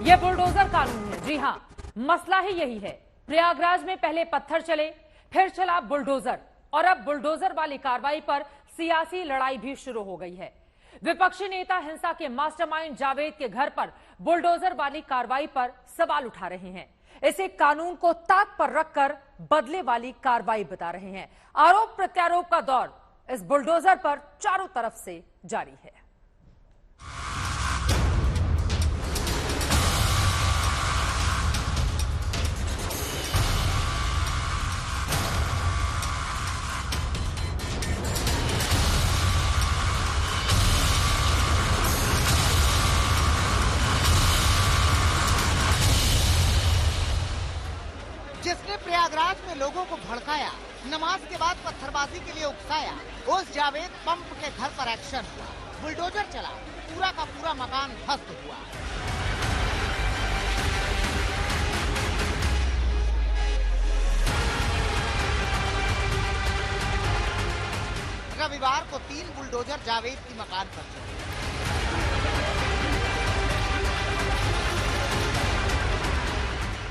ये बुलडोजर कानून है। जी हां, मसला ही यही है। प्रयागराज में पहले पत्थर चले, फिर चला बुलडोजर, और अब बुलडोजर वाली कार्रवाई पर सियासी लड़ाई भी शुरू हो गई है। विपक्षी नेता हिंसा के मास्टरमाइंड जावेद के घर पर बुलडोजर वाली कार्रवाई पर सवाल उठा रहे हैं। इसे कानून को ताक पर रखकर बदले वाली कार्रवाई बता रहे हैं। आरोप प्रत्यारोप का दौर इस बुलडोजर पर चारों तरफ से जारी है। जिसने प्रयागराज में लोगों को भड़काया, नमाज के बाद पत्थरबाजी के लिए उकसाया, उस जावेद पंप के घर पर एक्शन हुआ। बुलडोजर चला, पूरा का पूरा मकान ध्वस्त हुआ। रविवार को 3 बुलडोजर जावेद की मकान पर चले।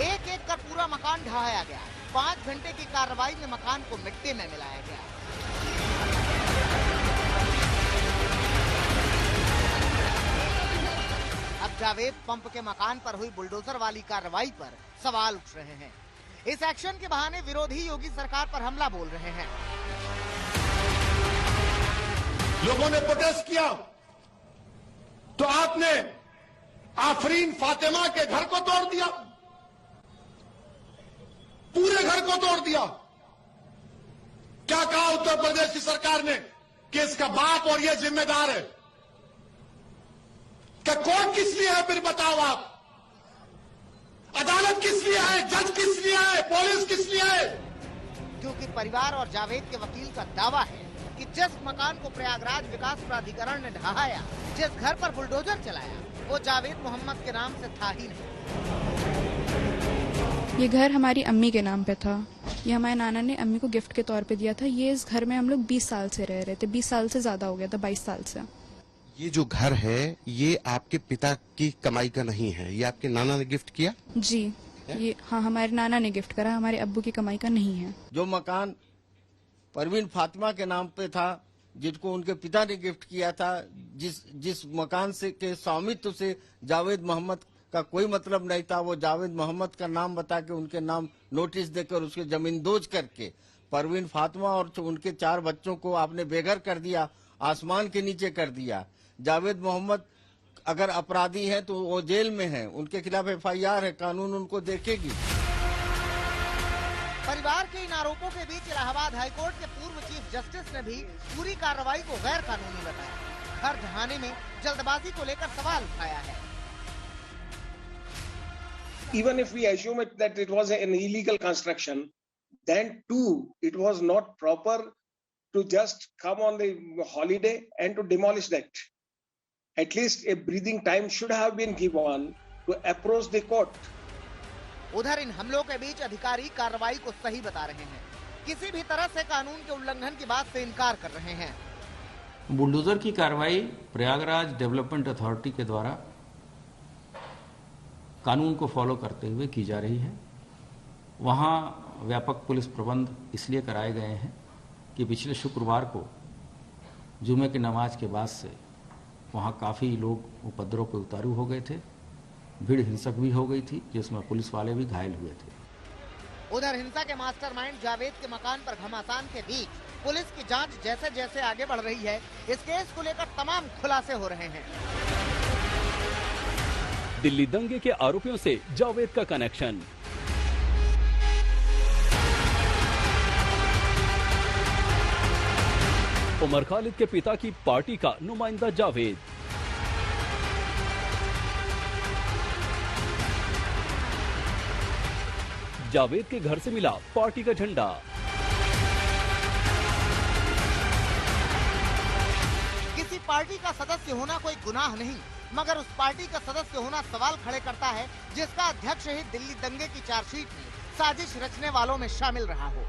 एक एक कर पूरा मकान ढहाया गया। 5 घंटे की कार्रवाई में मकान को मिट्टी में मिलाया गया। अब जावेद पंप के मकान पर हुई बुलडोजर वाली कार्रवाई पर सवाल उठ रहे हैं। इस एक्शन के बहाने विरोधी योगी सरकार पर हमला बोल रहे हैं। लोगों ने प्रोटेस्ट किया तो आपने आफरीन फातिमा के घर को तोड़ दिया, पूरे घर को तोड़ दिया। क्या कहा उत्तर प्रदेश की सरकार ने कि इसका बाप और ये जिम्मेदार है? क्या कोर्ट किस लिए है? फिर बताओ आप, अदालत किस लिए है? जज किस लिए है? पुलिस किस लिए है? क्योंकि परिवार और जावेद के वकील का दावा है कि जिस मकान को प्रयागराज विकास प्राधिकरण ने ढहाया, जिस घर पर बुलडोजर चलाया, वो जावेद मोहम्मद के नाम से था ही नहीं। ये घर हमारी अम्मी के नाम पे था। ये हमारे नाना ने अम्मी को गिफ्ट के तौर पे दिया था। ये इस घर में हम लोग 20 साल से रह रहे थे। 20 साल से ज्यादा हो गया था, 22 साल से। ये जो घर है ये आपके पिता की कमाई का नहीं है, ये आपके नाना ने गिफ्ट किया? जी, ये हाँ, हमारे नाना ने गिफ्ट करा, हमारे अब्बू की कमाई का नहीं है। जो मकान परवीन फातिमा के नाम पे था, जिसको उनके पिता ने गिफ्ट किया था, जिस मकान से के स्वामित्व से जावेद मोहम्मद का कोई मतलब नहीं था, वो जावेद मोहम्मद का नाम बता के उनके नाम नोटिस देकर उसके जमींदोज करके परवीन फातिमा और उनके 4 बच्चों को आपने बेघर कर दिया, आसमान के नीचे कर दिया। जावेद मोहम्मद अगर अपराधी हैं तो वो जेल में हैं, उनके खिलाफ FIR है, कानून उनको देखेगी। परिवार के इन आरोपों के बीच इलाहाबाद हाईकोर्ट के पूर्व चीफ जस्टिस ने भी पूरी कार्रवाई को गैर कानूनी बताया। घर ढहाने में जल्दबाजी को लेकर सवाल उठाया है। Even if we assume that it was an illegal construction, then too it was not proper to just come on the holiday and to demolish that. At least a breathing time should have been given to approach the court. उधर इन हमलों के बीच अधिकारी कार्रवाई को सही बता रहे हैं। किसी भी तरह से कानून के उल्लंघन की बात से इनकार कर रहे हैं। बुलडोजर की कार्रवाई प्रयागराज डेवलपमेंट अथॉरिटी के द्वारा कानून को फॉलो करते हुए की जा रही है। वहाँ व्यापक पुलिस प्रबंध इसलिए कराए गए हैं कि पिछले शुक्रवार को जुमे की नमाज के बाद से वहाँ काफ़ी लोग उपद्रव पे उतारू हो गए थे, भीड़ हिंसक भी हो गई थी, जिसमें पुलिस वाले भी घायल हुए थे। उधर हिंसा के मास्टरमाइंड जावेद के मकान पर घमासान के बीच पुलिस की जांच जैसे जैसे आगे बढ़ रही है, इस केस को लेकर तमाम खुलासे हो रहे हैं। दिल्ली दंगे के आरोपियों से जावेद का कनेक्शन। उमर खालिद के पिता की पार्टी का नुमाइंदा जावेद। जावेद के घर से मिला पार्टी का झंडा। किसी पार्टी का सदस्य होना कोई गुनाह नहीं, मगर उस पार्टी का सदस्य होना सवाल खड़े करता है जिसका अध्यक्ष ही दिल्ली दंगे की चार्जशीट में साजिश रचने वालों में शामिल रहा हो।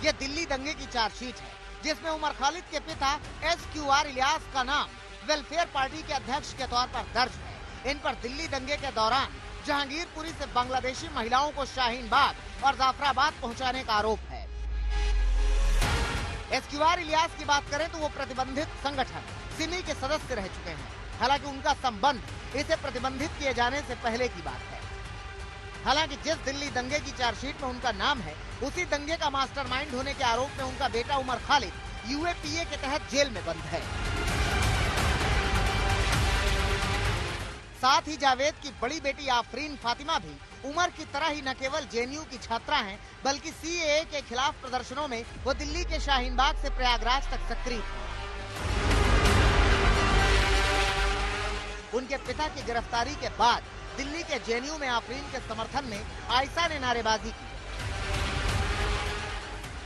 यह दिल्ली दंगे की चार्जशीट है जिसमें उमर खालिद के पिता SQR इलियास का नाम वेलफेयर पार्टी के अध्यक्ष के तौर पर दर्ज है। इन पर दिल्ली दंगे के दौरान जहांगीरपुरी से बांग्लादेशी महिलाओं को शाहीन बाग और जाफराबाद पहुंचाने का आरोप है। एसक्यूआर इलियास की बात करें तो वो प्रतिबंधित संगठन सिमी के सदस्य रह चुके हैं। हालांकि उनका संबंध इसे प्रतिबंधित किए जाने से पहले की बात है। हालांकि जिस दिल्ली दंगे की चार्जशीट में उनका नाम है, उसी दंगे का मास्टरमाइंड होने के आरोप में उनका बेटा उमर खालिद यूएपीए के तहत जेल में बंद है। साथ ही जावेद की बड़ी बेटी आफरीन फातिमा भी उमर की तरह ही न केवल जेएनयू की छात्रा हैं, बल्कि सीएए के खिलाफ प्रदर्शनों में वो दिल्ली के शाहीन बाग से प्रयागराज तक सक्रिय थी। उनके पिता की गिरफ्तारी के बाद दिल्ली के जेएनयू में आफरीन के समर्थन में आयशा ने नारेबाजी की।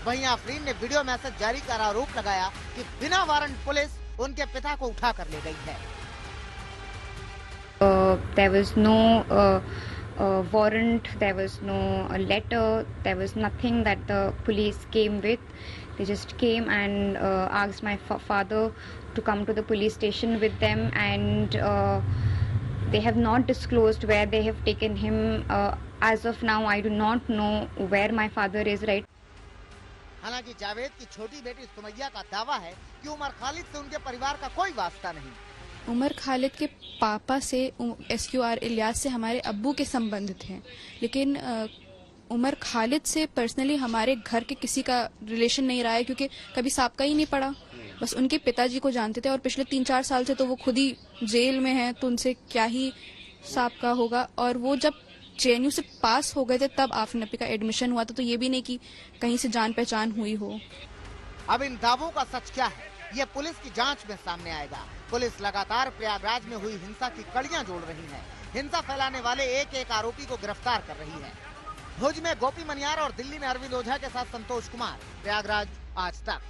वहीं आफरीन ने वीडियो मैसेज जारी कर आरोप लगाया कि बिना वारंट पुलिस उनके पिता को उठा कर ले गई है। There was no warrant, there was no letter, there was nothing that the police came with. They just came and asked my father to come to the police station with them, and they have not disclosed where they have taken him. As of now, I do not know where my father is right. हालांकि जावेद की छोटी बेटी सुमैया का दावा है कि उमर खालिद से उनके परिवार का कोई वास्ता नहीं। उमर खालिद के पापा से एसक्यूआर इलियास से हमारे अब्बू के संबंध थे, लेकिन उमर खालिद से पर्सनली हमारे घर के किसी का रिलेशन नहीं रहा है, क्योंकि कभी साबका ही नहीं पड़ा। बस उनके पिताजी को जानते थे, और पिछले 3-4 साल से तो वो खुद ही जेल में हैं, तो उनसे क्या ही साबका होगा। और वो जब जेएनयू से पास हो गए थे तब आफरीन अपी का एडमिशन हुआ था, तो ये भी नहीं कि कहीं से जान पहचान हुई हो। अब इन दावों का सच क्या है, ये पुलिस की जांच में सामने आएगा। पुलिस लगातार प्रयागराज में हुई हिंसा की कड़ियां जोड़ रही है। हिंसा फैलाने वाले एक एक आरोपी को गिरफ्तार कर रही है। भुज में गोपी मनियार और दिल्ली में अरविंद ओझा के साथ संतोष कुमार, प्रयागराज, आज तक।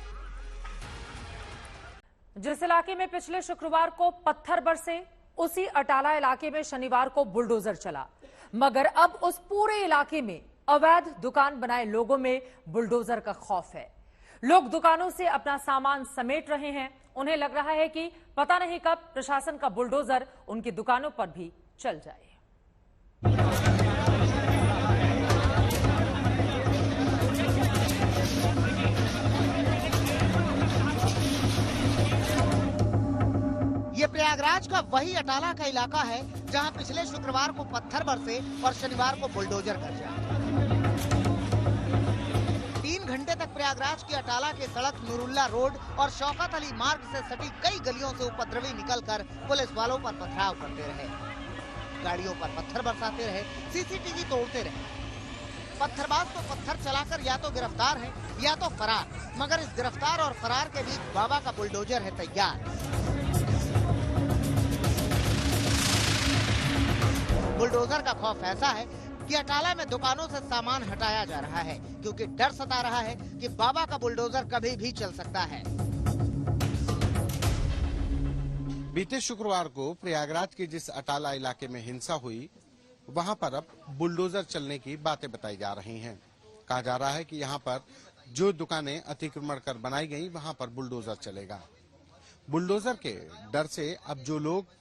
जिस इलाके में पिछले शुक्रवार को पत्थर बरसे, उसी अटाला इलाके में शनिवार को बुलडोजर चला, मगर अब उस पूरे इलाके में अवैध दुकान बनाए लोगों में बुलडोजर का खौफ है। लोग दुकानों से अपना सामान समेट रहे हैं। उन्हें लग रहा है कि पता नहीं कब प्रशासन का बुलडोजर उनकी दुकानों पर भी चल जाए। ये प्रयागराज का वही अटाला का इलाका है जहां पिछले शुक्रवार को पत्थर बरसे और शनिवार को बुलडोजर गरजा। 3 घंटे तक प्रयागराज की अटाला के सड़क नूरुल्ला रोड और शौकत अली मार्ग से सटी कई गलियों से उपद्रवी निकलकर पुलिस वालों पर पथराव करते रहे, गाड़ियों पर पत्थर बरसाते रहे, सीसीटीवी तोड़ते रहे। पत्थरबाज तो पत्थर चलाकर या तो गिरफ्तार है या तो फरार, मगर इस गिरफ्तार और फरार के बीच बाबा का बुलडोजर है तैयार। बुलडोजर का खौफ ऐसा है कि अटाला में दुकानों से सामान हटाया जा रहा है, क्योंकि डर सता रहा है कि बाबा का बुलडोजर कभी भी चल सकता है। बीते शुक्रवार को प्रयागराज के जिस अटाला इलाके में हिंसा हुई, वहां पर अब बुलडोजर चलने की बातें बताई जा रही हैं। कहा जा रहा है कि यहां पर जो दुकानें अतिक्रमण कर बनाई गई, वहां पर बुलडोजर चलेगा। बुलडोजर के डर से अब जो लोग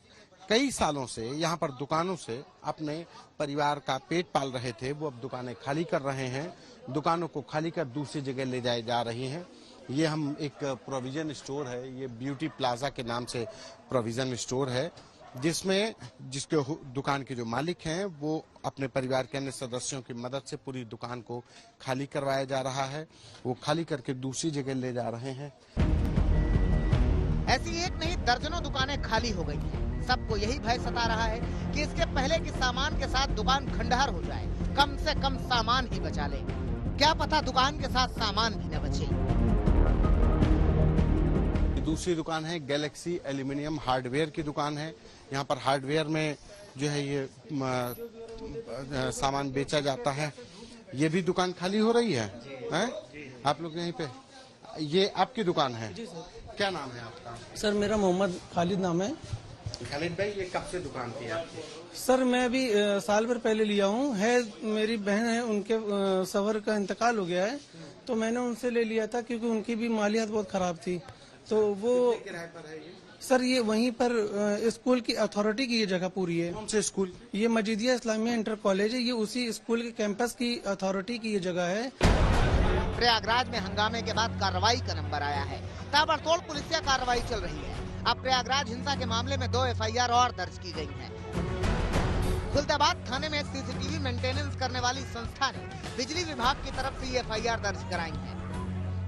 कई सालों से यहाँ पर दुकानों से अपने परिवार का पेट पाल रहे थे, वो अब दुकानें खाली कर रहे हैं। दुकानों को खाली कर दूसरी जगह ले जाए जा रही हैं। ये हम एक प्रोविजन स्टोर है, ये ब्यूटी प्लाजा के नाम से प्रोविजन स्टोर है, जिसके दुकान के जो मालिक हैं वो अपने परिवार के अन्य सदस्यों की मदद से पूरी दुकान को खाली करवाया जा रहा है। वो खाली करके दूसरी जगह ले जा रहे हैं। ऐसी एक नहीं दर्जनों दुकानें खाली हो गई हैं। सबको यही भय सता रहा है कि इसके पहले कि सामान के साथ दुकान खंडहर हो जाए, कम से कम सामान ही बचा ले। क्या पता दुकान के साथ सामान भी न बचे। दूसरी दुकान है गैलेक्सी एल्यूमिनियम हार्डवेयर की दुकान है। यहाँ पर हार्डवेयर में जो है ये सामान बेचा जाता है। ये भी दुकान खाली हो रही है, आप लोग यहीं पे। ये आपकी दुकान है? जी सर। क्या नाम है आपका? सर मेरा मोहम्मद खालिद नाम है। खालिद भाई, ये कब से दुकान थी आपकी? सर मैं अभी साल भर पहले लिया हूँ। मेरी बहन है, उनके सवर का इंतकाल हो गया है, तो मैंने उनसे ले लिया था, क्योंकि उनकी भी मालियात बहुत खराब थी। तो वो किराए पर है ये? सर ये वहीं पर स्कूल की अथॉरिटी की ये जगह पूरी है। कौन से स्कूल? ये मजीदिया इस्लामिया इंटर कॉलेज है, ये उसी स्कूल के कैंपस की अथॉरिटी की ये जगह है। प्रयागराज में हंगामे के बाद कार्रवाई का नंबर आया है। ताबड़तोड़ पुलिसिया कार्रवाई चल रही है। अब प्रयागराज हिंसा के मामले में 2 FIR और दर्ज की गई हैं। खुलदाबाद थाने में CCTV मेंटेनेंस करने वाली संस्था ने बिजली विभाग की तरफ से ये FIR दर्ज कराई है।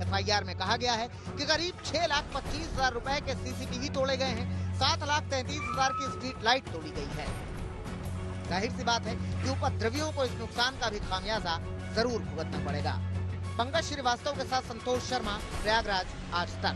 FIR में कहा गया है कि करीब 6,25,000 रुपए के CCTV तोड़े गए हैं। 7,33,000 की स्ट्रीट लाइट तोड़ी गई है। जाहिर सी बात है कि उपद्रवियों को इस नुकसान का भी खामियाजा जरूर भुगतना पड़ेगा। पंकज श्रीवास्तव के साथ संतोष शर्मा, प्रयागराज, आज तक।